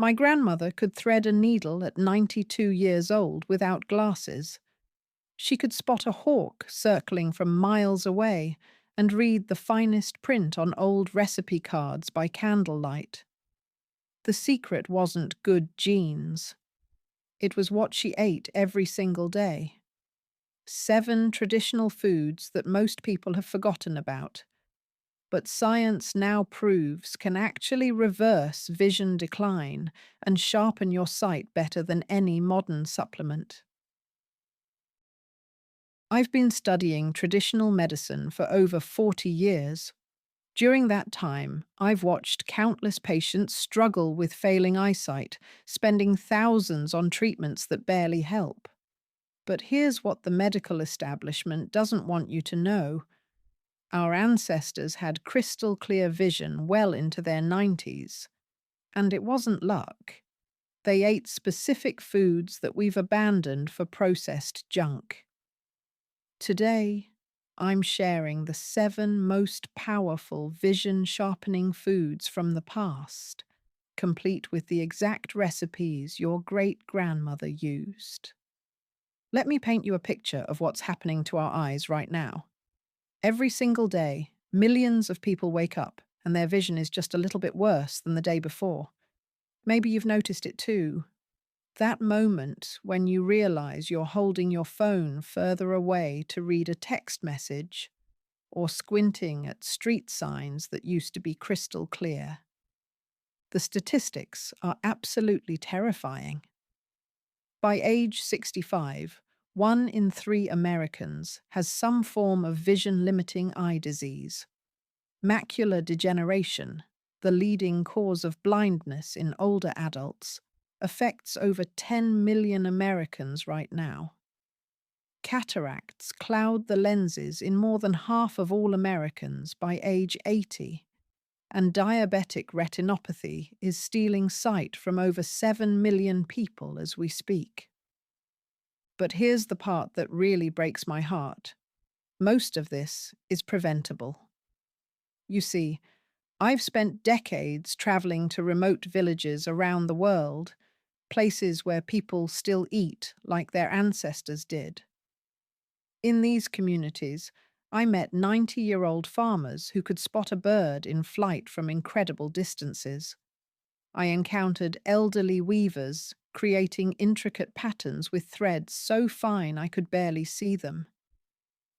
My grandmother could thread a needle at 92 years old without glasses. She could spot a hawk circling from miles away and read the finest print on old recipe cards by candlelight. The secret wasn't good genes. It was what she ate every single day. 7 traditional foods that most people have forgotten about, but science now proves can actually reverse vision decline and sharpen your sight better than any modern supplement. I've been studying traditional medicine for over 40 years. During that time, I've watched countless patients struggle with failing eyesight, spending thousands on treatments that barely help. But here's what the medical establishment doesn't want you to know. Our ancestors had crystal clear vision well into their 90s. And it wasn't luck. They ate specific foods that we've abandoned for processed junk. Today, I'm sharing the 7 most powerful vision-sharpening foods from the past, complete with the exact recipes your great-grandmother used. Let me paint you a picture of what's happening to our eyes right now. Every single day, millions of people wake up and their vision is just a little bit worse than the day before. Maybe you've noticed it too. That moment when you realize you're holding your phone further away to read a text message, or squinting at street signs that used to be crystal clear. The statistics are absolutely terrifying. By age 65, 1 in 3 Americans has some form of vision-limiting eye disease. Macular degeneration, the leading cause of blindness in older adults, affects over 10 million Americans right now. Cataracts cloud the lenses in more than half of all Americans by age 80, and diabetic retinopathy is stealing sight from over 7 million people as we speak. But here's the part that really breaks my heart. Most of this is preventable. You see, I've spent decades traveling to remote villages around the world, places where people still eat like their ancestors did. In these communities, I met 90-year-old farmers who could spot a bird in flight from incredible distances. I encountered elderly weavers creating intricate patterns with threads so fine I could barely see them.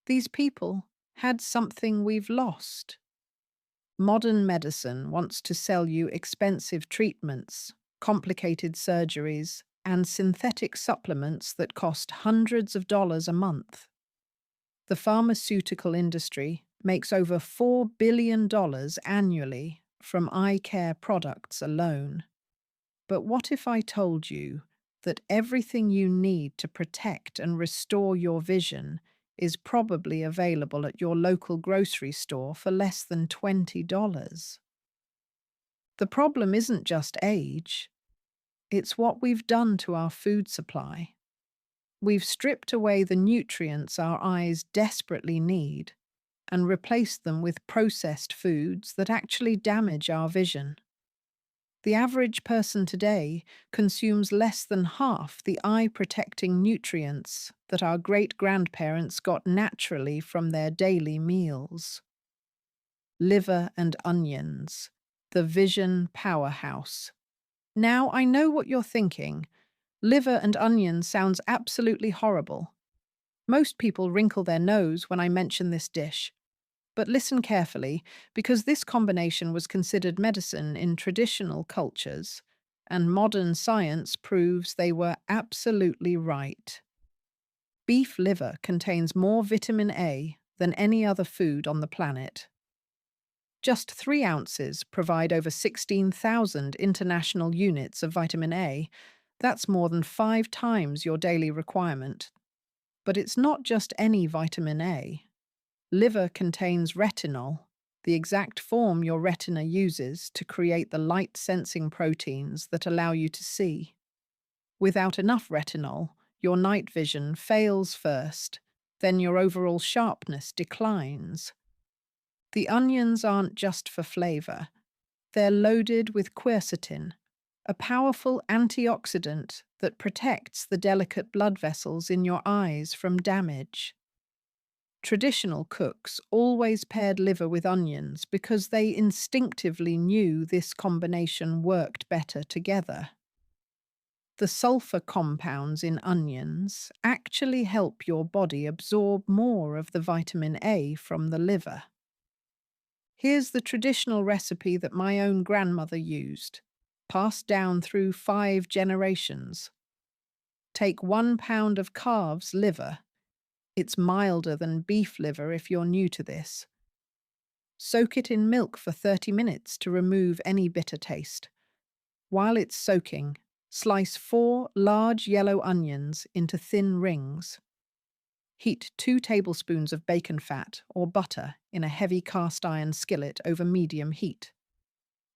These people had something we've lost. Modern medicine wants to sell you expensive treatments, complicated surgeries, and synthetic supplements that cost hundreds of dollars a month. The pharmaceutical industry makes over $4 billion annually from eye care products alone. But what if I told you that everything you need to protect and restore your vision is probably available at your local grocery store for less than $20? The problem isn't just age, it's what we've done to our food supply. We've stripped away the nutrients our eyes desperately need and replaced them with processed foods that actually damage our vision. The average person today consumes less than half the eye-protecting nutrients that our great-grandparents got naturally from their daily meals. Liver and onions, the vision powerhouse. Now I know what you're thinking. Liver and onions sounds absolutely horrible. Most people wrinkle their nose when I mention this dish. But listen carefully, because this combination was considered medicine in traditional cultures, and modern science proves they were absolutely right. Beef liver contains more vitamin A than any other food on the planet. Just 3 ounces provide over 16,000 international units of vitamin A. That's more than 5 times your daily requirement. But it's not just any vitamin A. Liver contains retinol, the exact form your retina uses to create the light-sensing proteins that allow you to see. Without enough retinol, your night vision fails first, then your overall sharpness declines. The onions aren't just for flavor. They're loaded with quercetin, a powerful antioxidant that protects the delicate blood vessels in your eyes from damage. Traditional cooks always paired liver with onions because they instinctively knew this combination worked better together. The sulfur compounds in onions actually help your body absorb more of the vitamin A from the liver. Here's the traditional recipe that my own grandmother used, passed down through 5 generations. Take 1 pound of calf's liver. It's milder than beef liver if you're new to this. Soak it in milk for 30 minutes to remove any bitter taste. While it's soaking, slice 4 large yellow onions into thin rings. Heat 2 tablespoons of bacon fat or butter in a heavy cast iron skillet over medium heat.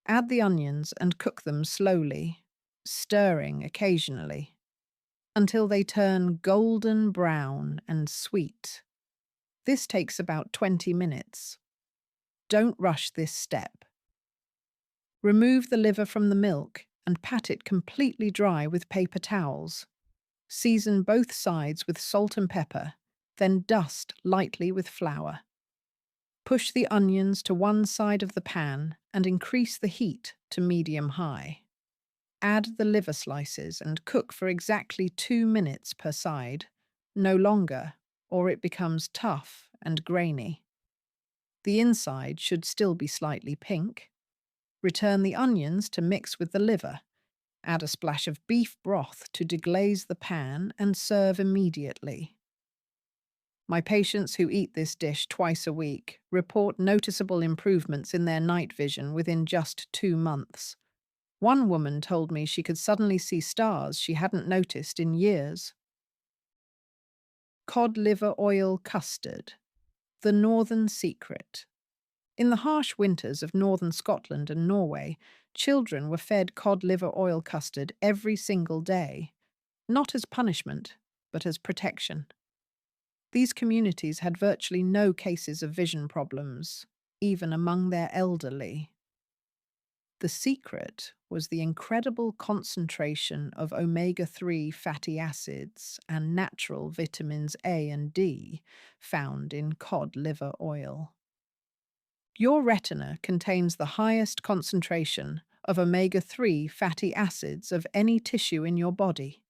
Add the onions and cook them slowly, stirring occasionally, until they turn golden brown and sweet. This takes about 20 minutes. Don't rush this step. Remove the liver from the milk and pat it completely dry with paper towels. Season both sides with salt and pepper, then dust lightly with flour. Push the onions to one side of the pan and increase the heat to medium-high. Add the liver slices and cook for exactly 2 minutes per side, no longer, or it becomes tough and grainy. The inside should still be slightly pink. Return the onions to mix with the liver. Add a splash of beef broth to deglaze the pan and serve immediately. My patients who eat this dish twice a week report noticeable improvements in their night vision within just 2 months. One woman told me she could suddenly see stars she hadn't noticed in years. Cod liver oil custard. The Northern Secret. In the harsh winters of northern Scotland and Norway, children were fed cod liver oil custard every single day, not as punishment, but as protection. These communities had virtually no cases of vision problems, even among their elderly. The secret was the incredible concentration of omega-3 fatty acids and natural vitamins A and D found in cod liver oil. Your retina contains the highest concentration of omega-3 fatty acids of any tissue in your body.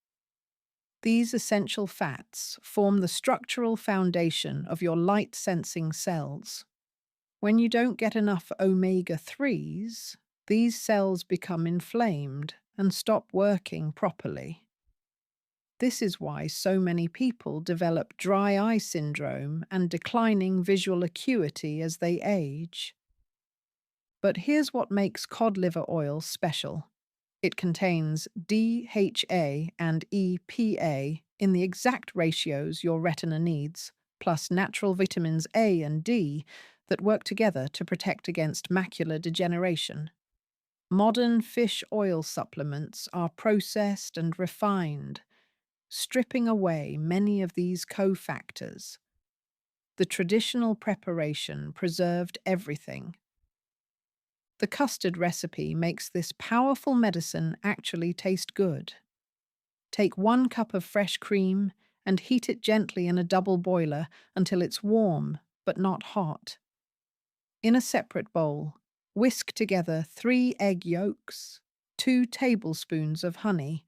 These essential fats form the structural foundation of your light-sensing cells. When you don't get enough omega-3s, these cells become inflamed and stop working properly. This is why so many people develop dry eye syndrome and declining visual acuity as they age. But here's what makes cod liver oil special. It contains DHA and EPA in the exact ratios your retina needs, plus natural vitamins A and D that work together to protect against macular degeneration. Modern fish oil supplements are processed and refined, stripping away many of these cofactors. The traditional preparation preserved everything. The custard recipe makes this powerful medicine actually taste good. Take 1 cup of fresh cream and heat it gently in a double boiler until it's warm but not hot. In a separate bowl, whisk together 3 egg yolks, 2 tablespoons of honey,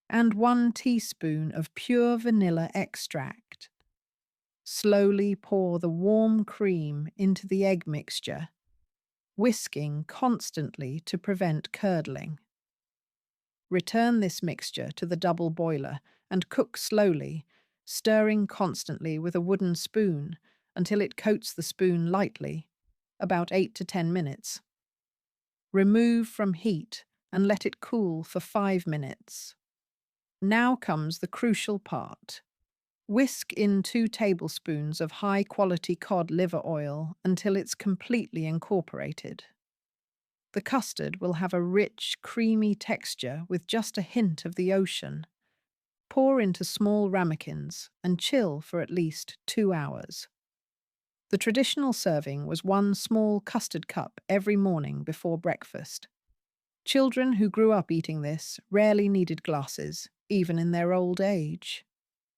and 1 teaspoon of pure vanilla extract. Slowly pour the warm cream into the egg mixture, whisking constantly to prevent curdling. Return this mixture to the double boiler and cook slowly, stirring constantly with a wooden spoon until it coats the spoon lightly, about 8 to 10 minutes. Remove from heat and let it cool for 5 minutes. Now comes the crucial part. Whisk in 2 tablespoons of high-quality cod liver oil until it's completely incorporated. The custard will have a rich, creamy texture with just a hint of the ocean. Pour into small ramekins and chill for at least 2 hours. The traditional serving was 1 small custard cup every morning before breakfast. Children who grew up eating this rarely needed glasses, even in their old age.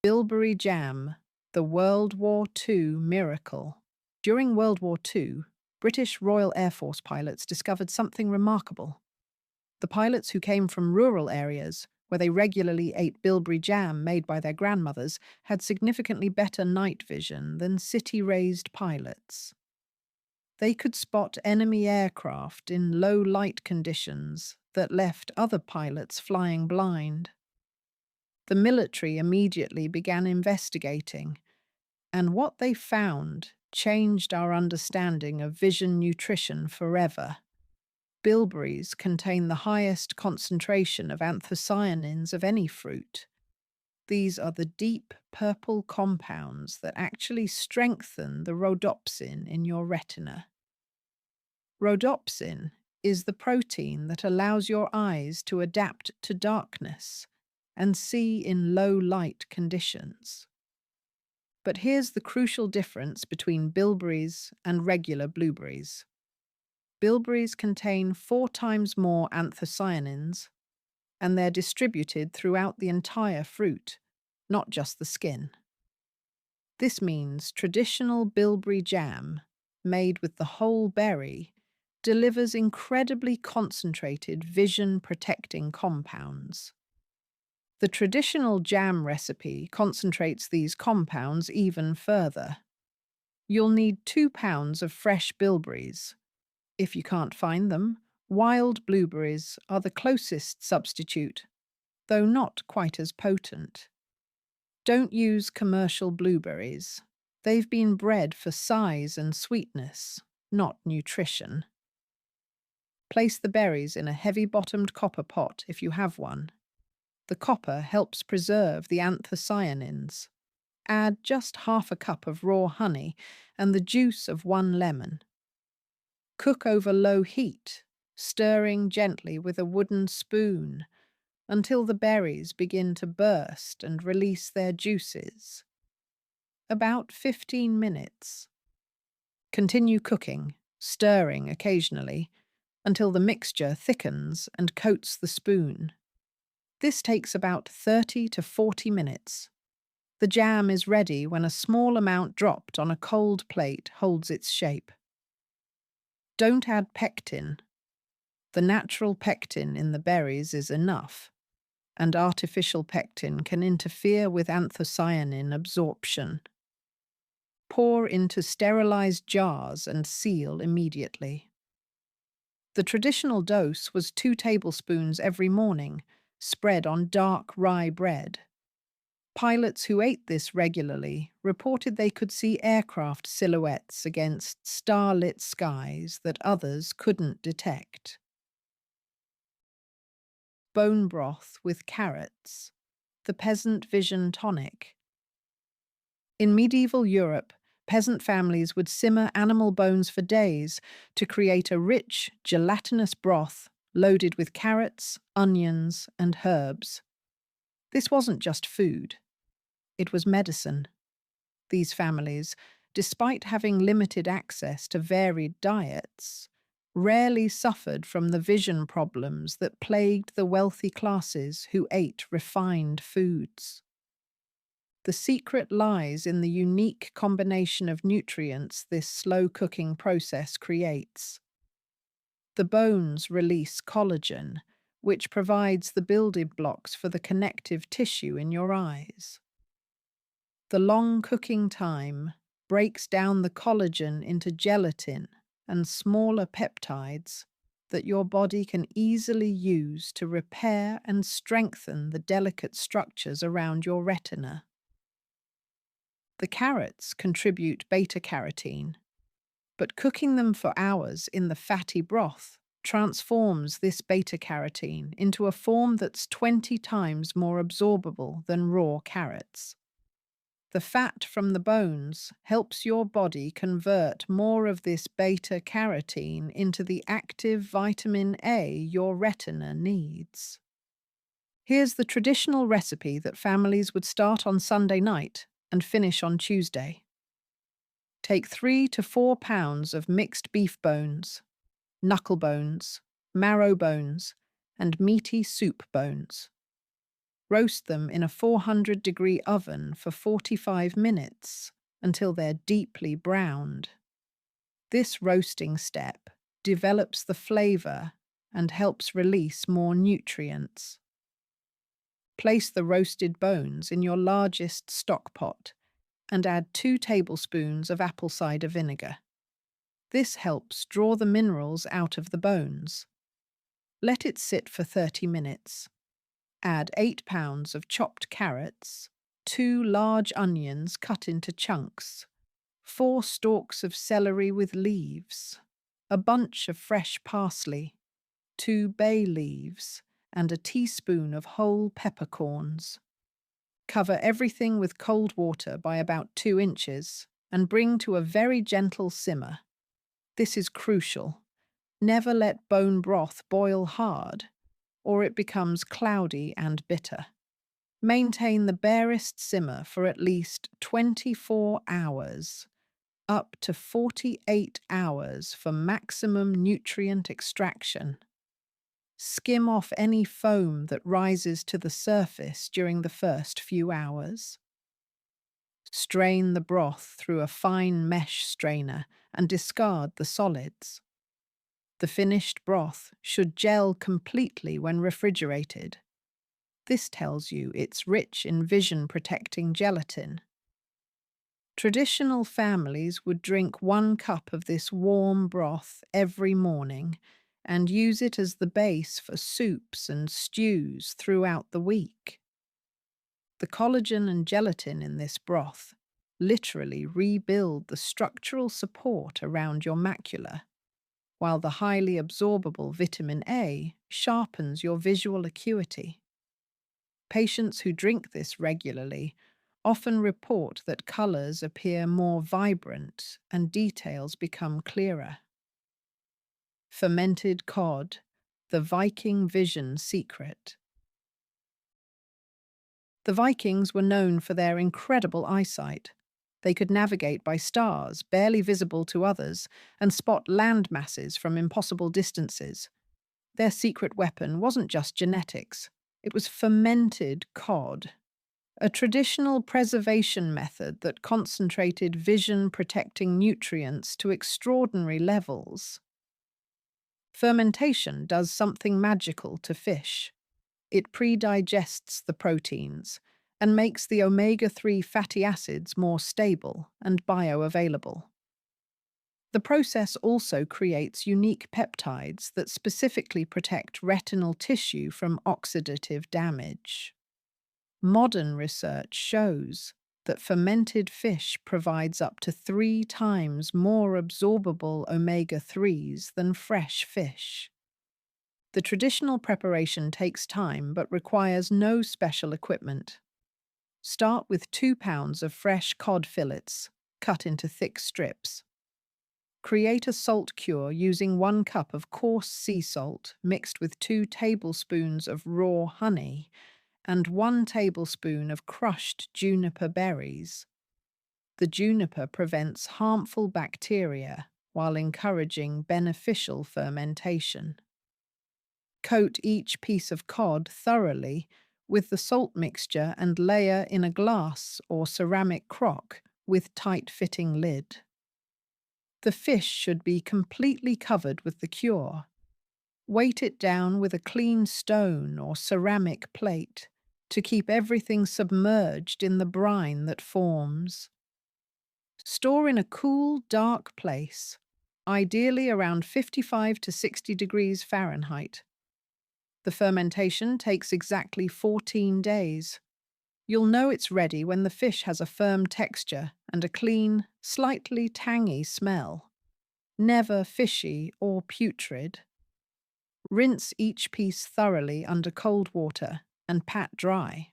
Bilberry jam, the World War II miracle. During World War II, British Royal Air Force pilots discovered something remarkable. The pilots who came from rural areas, where they regularly ate bilberry jam made by their grandmothers, had significantly better night vision than city-raised pilots. They could spot enemy aircraft in low light conditions that left other pilots flying blind. The military immediately began investigating, and what they found changed our understanding of vision nutrition forever. Bilberries contain the highest concentration of anthocyanins of any fruit. These are the deep purple compounds that actually strengthen the rhodopsin in your retina. Rhodopsin is the protein that allows your eyes to adapt to darkness and see in low light conditions. But here's the crucial difference between bilberries and regular blueberries. Bilberries contain 4 times more anthocyanins, and they're distributed throughout the entire fruit, not just the skin. This means traditional bilberry jam, made with the whole berry, delivers incredibly concentrated vision-protecting compounds. The traditional jam recipe concentrates these compounds even further. You'll need 2 pounds of fresh bilberries. If you can't find them, wild blueberries are the closest substitute, though not quite as potent. Don't use commercial blueberries. They've been bred for size and sweetness, not nutrition. Place the berries in a heavy-bottomed copper pot if you have one. The copper helps preserve the anthocyanins. Add just half a cup of raw honey and the juice of 1 lemon. Cook over low heat, stirring gently with a wooden spoon until the berries begin to burst and release their juices. About 15 minutes. Continue cooking, stirring occasionally, until the mixture thickens and coats the spoon. This takes about 30 to 40 minutes. The jam is ready when a small amount dropped on a cold plate holds its shape. Don't add pectin. The natural pectin in the berries is enough, and artificial pectin can interfere with anthocyanin absorption. Pour into sterilized jars and seal immediately. The traditional dose was 2 tablespoons every morning, spread on dark rye bread. Pilots who ate this regularly reported they could see aircraft silhouettes against starlit skies that others couldn't detect. Bone broth with carrots, the peasant vision tonic. In medieval Europe, peasant families would simmer animal bones for days to create a rich, gelatinous broth loaded with carrots, onions, and herbs. This wasn't just food. It was medicine. These families, despite having limited access to varied diets, rarely suffered from the vision problems that plagued the wealthy classes who ate refined foods. The secret lies in the unique combination of nutrients this slow cooking process creates. The bones release collagen, which provides the building blocks for the connective tissue in your eyes. The long cooking time breaks down the collagen into gelatin and smaller peptides that your body can easily use to repair and strengthen the delicate structures around your retina. The carrots contribute beta-carotene, but cooking them for hours in the fatty broth transforms this beta-carotene into a form that's 20 times more absorbable than raw carrots. The fat from the bones helps your body convert more of this beta-carotene into the active vitamin A your retina needs. Here's the traditional recipe that families would start on Sunday night and finish on Tuesday. Take 3 to 4 pounds of mixed beef bones, knuckle bones, marrow bones, and meaty soup bones. Roast them in a 400-degree oven for 45 minutes until they're deeply browned. This roasting step develops the flavor and helps release more nutrients. Place the roasted bones in your largest stock pot and add 2 tablespoons of apple cider vinegar. This helps draw the minerals out of the bones. Let it sit for 30 minutes. Add 8 pounds of chopped carrots, 2 large onions cut into chunks, 4 stalks of celery with leaves, a bunch of fresh parsley, 2 bay leaves, and a teaspoon of whole peppercorns. Cover everything with cold water by about 2 inches and bring to a very gentle simmer. This is crucial. Never let bone broth boil hard, or it becomes cloudy and bitter. Maintain the barest simmer for at least 24 hours, up to 48 hours for maximum nutrient extraction. Skim off any foam that rises to the surface during the first few hours. Strain the broth through a fine mesh strainer and discard the solids. The finished broth should gel completely when refrigerated. This tells you it's rich in vision-protecting gelatin. Traditional families would drink 1 cup of this warm broth every morning and use it as the base for soups and stews throughout the week. The collagen and gelatin in this broth literally rebuild the structural support around your macula, while the highly absorbable vitamin A sharpens your visual acuity. Patients who drink this regularly often report that colors appear more vibrant and details become clearer. Fermented cod, the Viking vision secret. The Vikings were known for their incredible eyesight. They could navigate by stars, barely visible to others, and spot land masses from impossible distances. Their secret weapon wasn't just genetics, it was fermented cod, a traditional preservation method that concentrated vision-protecting nutrients to extraordinary levels. Fermentation does something magical to fish. It pre-digests the proteins and makes the omega-3 fatty acids more stable and bioavailable. The process also creates unique peptides that specifically protect retinal tissue from oxidative damage. Modern research shows that fermented fish provides up to 3 times more absorbable omega-3s than fresh fish. The traditional preparation takes time but requires no special equipment. Start with 2 pounds of fresh cod fillets, cut into thick strips. Create a salt cure using 1 cup of coarse sea salt mixed with 2 tablespoons of raw honey and 1 tablespoon of crushed juniper berries. The juniper prevents harmful bacteria while encouraging beneficial fermentation. Coat each piece of cod thoroughly with the salt mixture and layer in a glass or ceramic crock with tight-fitting lid. The fish should be completely covered with the cure. Weight it down with a clean stone or ceramic plate to keep everything submerged in the brine that forms. Store in a cool, dark place, ideally around 55 to 60 degrees Fahrenheit. The fermentation takes exactly 14 days. You'll know it's ready when the fish has a firm texture and a clean, slightly tangy smell. Never fishy or putrid. Rinse each piece thoroughly under cold water and pat dry.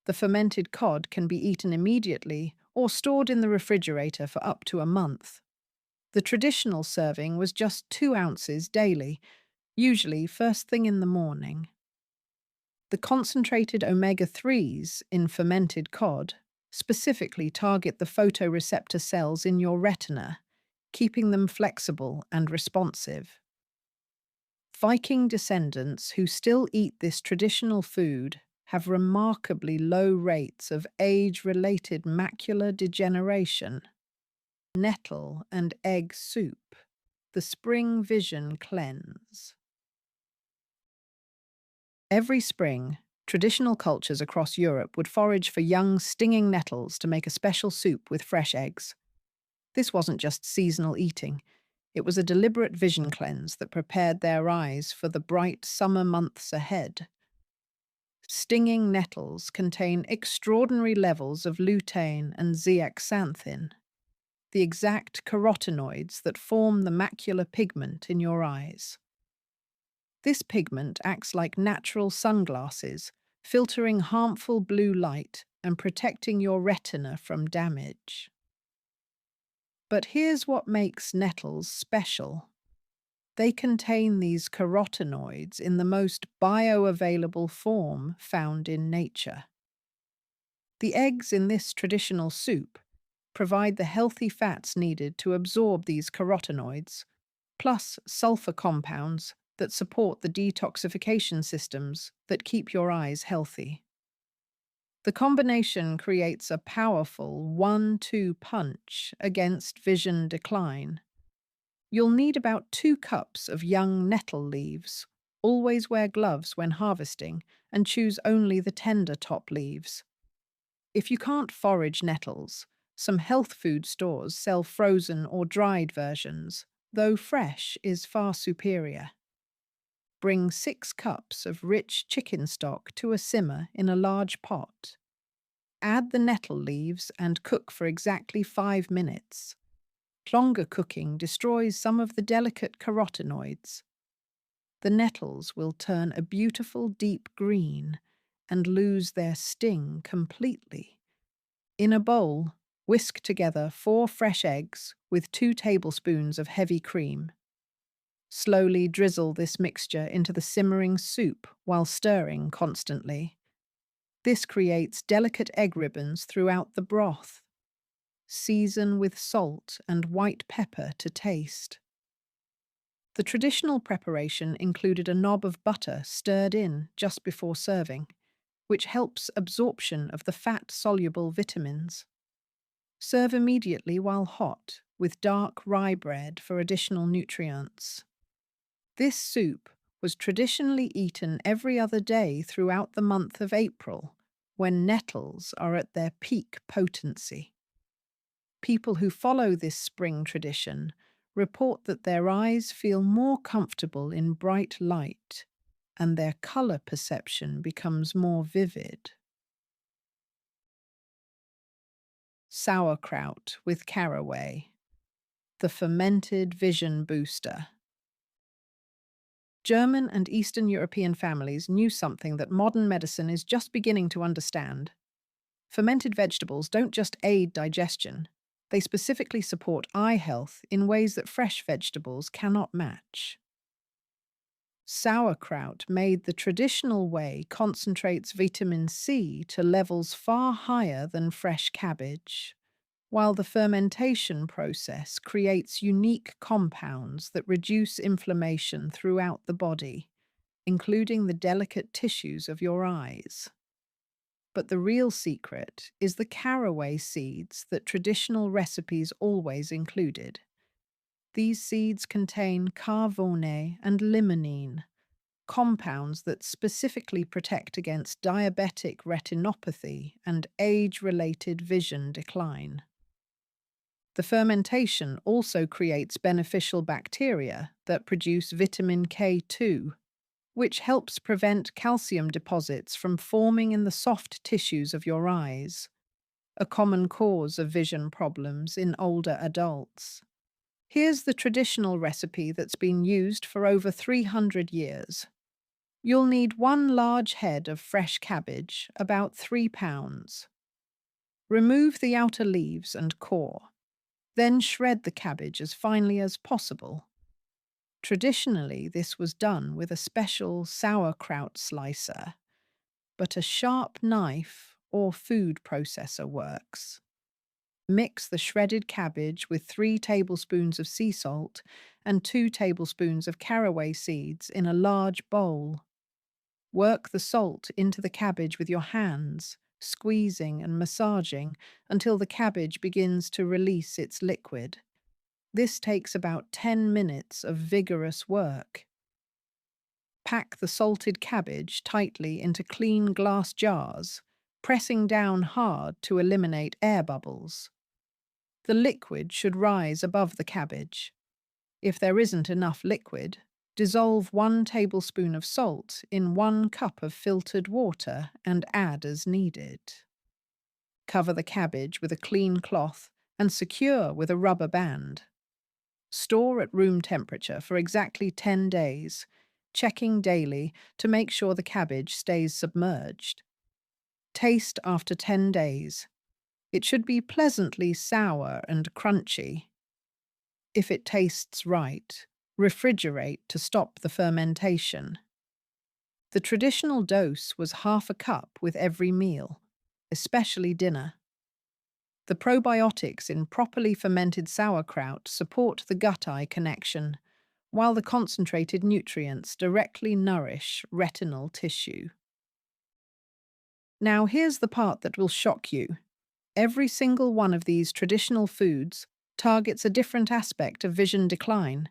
The fermented cod can be eaten immediately or stored in the refrigerator for up to a month. The traditional serving was just 2 ounces daily, usually first thing in the morning. The concentrated omega-3s in fermented cod specifically target the photoreceptor cells in your retina, keeping them flexible and responsive. Viking descendants who still eat this traditional food have remarkably low rates of age-related macular degeneration. Nettle and egg soup, the spring vision cleanse. Every spring, traditional cultures across Europe would forage for young, stinging nettles to make a special soup with fresh eggs. This wasn't just seasonal eating. It was a deliberate vision cleanse that prepared their eyes for the bright summer months ahead. Stinging nettles contain extraordinary levels of lutein and zeaxanthin, the exact carotenoids that form the macular pigment in your eyes. This pigment acts like natural sunglasses, filtering harmful blue light and protecting your retina from damage. But here's what makes nettles special. They contain these carotenoids in the most bioavailable form found in nature. The eggs in this traditional soup provide the healthy fats needed to absorb these carotenoids, plus sulfur compounds that support the detoxification systems that keep your eyes healthy. The combination creates a powerful 1-2 punch against vision decline. You'll need about 2 cups of young nettle leaves. Always wear gloves when harvesting and choose only the tender top leaves. If you can't forage nettles, some health food stores sell frozen or dried versions, though fresh is far superior. Bring 6 cups of rich chicken stock to a simmer in a large pot. Add the nettle leaves and cook for exactly 5 minutes. Longer cooking destroys some of the delicate carotenoids. The nettles will turn a beautiful deep green and lose their sting completely. In a bowl, whisk together 4 fresh eggs with 2 tablespoons of heavy cream. Slowly drizzle this mixture into the simmering soup while stirring constantly. This creates delicate egg ribbons throughout the broth. Season with salt and white pepper to taste. The traditional preparation included a knob of butter stirred in just before serving, which helps absorption of the fat-soluble vitamins. Serve immediately while hot, with dark rye bread for additional nutrients. This soup was traditionally eaten every other day throughout the month of April, when nettles are at their peak potency. People who follow this spring tradition report that their eyes feel more comfortable in bright light and their color perception becomes more vivid. Sauerkraut with caraway, the fermented vision booster. German and Eastern European families knew something that modern medicine is just beginning to understand. Fermented vegetables don't just aid digestion, they specifically support eye health in ways that fresh vegetables cannot match. Sauerkraut, made the traditional way, concentrates vitamin C to levels far higher than fresh cabbage, while the fermentation process creates unique compounds that reduce inflammation throughout the body, including the delicate tissues of your eyes. But the real secret is the caraway seeds that traditional recipes always included. These seeds contain carvone and limonene, compounds that specifically protect against diabetic retinopathy and age-related vision decline. The fermentation also creates beneficial bacteria that produce vitamin K2, which helps prevent calcium deposits from forming in the soft tissues of your eyes, a common cause of vision problems in older adults. Here's the traditional recipe that's been used for over 300 years. You'll need 1 large head of fresh cabbage, about 3 pounds. Remove the outer leaves and core. Then shred the cabbage as finely as possible. Traditionally, this was done with a special sauerkraut slicer, but a sharp knife or food processor works. Mix the shredded cabbage with 3 tablespoons of sea salt and 2 tablespoons of caraway seeds in a large bowl. Work the salt into the cabbage with your hands, squeezing and massaging until the cabbage begins to release its liquid. This takes about 10 minutes of vigorous work. Pack the salted cabbage tightly into clean glass jars, pressing down hard to eliminate air bubbles. The liquid should rise above the cabbage. If there isn't enough liquid, dissolve 1 tablespoon of salt in 1 cup of filtered water and add as needed. Cover the cabbage with a clean cloth and secure with a rubber band. Store at room temperature for exactly 10 days, checking daily to make sure the cabbage stays submerged. Taste after 10 days. It should be pleasantly sour and crunchy. If it tastes right, refrigerate to stop the fermentation. The traditional dose was half a cup with every meal, especially dinner. The probiotics in properly fermented sauerkraut support the gut-eye connection, while the concentrated nutrients directly nourish retinal tissue. Now here's the part that will shock you. Every single one of these traditional foods targets a different aspect of vision decline,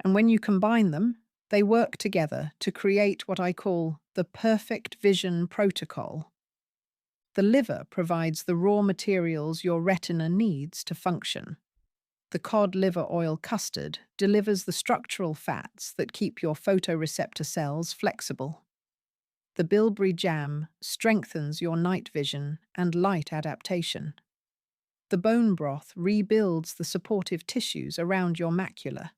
and when you combine them, they work together to create what I call the perfect vision protocol. The liver provides the raw materials your retina needs to function. The cod liver oil custard delivers the structural fats that keep your photoreceptor cells flexible. The bilberry jam strengthens your night vision and light adaptation. The bone broth rebuilds the supportive tissues around your macula.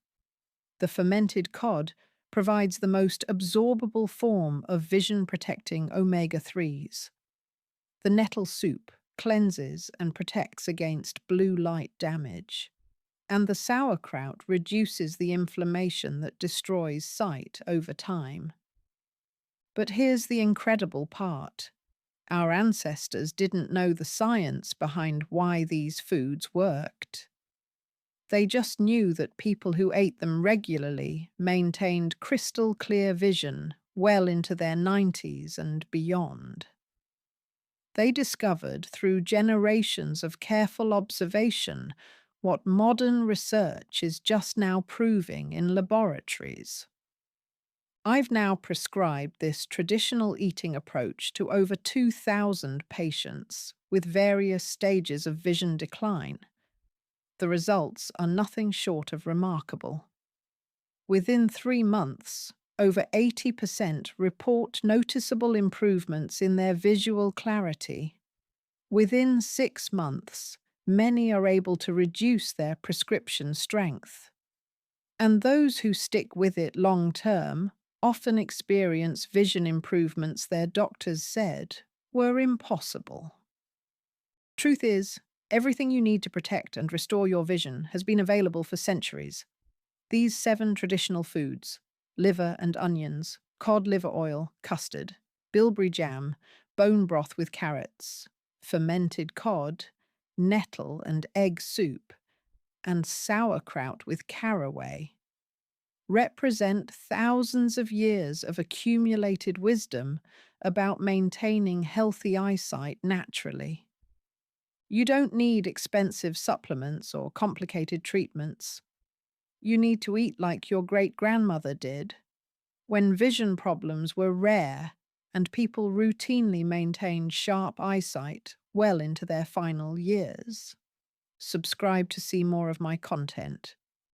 The fermented cod provides the most absorbable form of vision-protecting omega-3s. The nettle soup cleanses and protects against blue light damage. And the sauerkraut reduces the inflammation that destroys sight over time. But here's the incredible part. Our ancestors didn't know the science behind why these foods worked. They just knew that people who ate them regularly maintained crystal clear vision well into their 90s and beyond. They discovered through generations of careful observation what modern research is just now proving in laboratories. I've now prescribed this traditional eating approach to over 2,000 patients with various stages of vision decline. The results are nothing short of remarkable. Within 3 months, over 80% report noticeable improvements in their visual clarity. Within 6 months, many are able to reduce their prescription strength. And those who stick with it long term often experience vision improvements their doctors said were impossible. Truth is, everything you need to protect and restore your vision has been available for centuries. These 7 traditional foods, liver and onions, cod liver oil, custard, bilberry jam, bone broth with carrots, fermented cod, nettle and egg soup, and sauerkraut with caraway, represent thousands of years of accumulated wisdom about maintaining healthy eyesight naturally. You don't need expensive supplements or complicated treatments. You need to eat like your great-grandmother did, when vision problems were rare and people routinely maintained sharp eyesight well into their final years. Subscribe to see more of my content.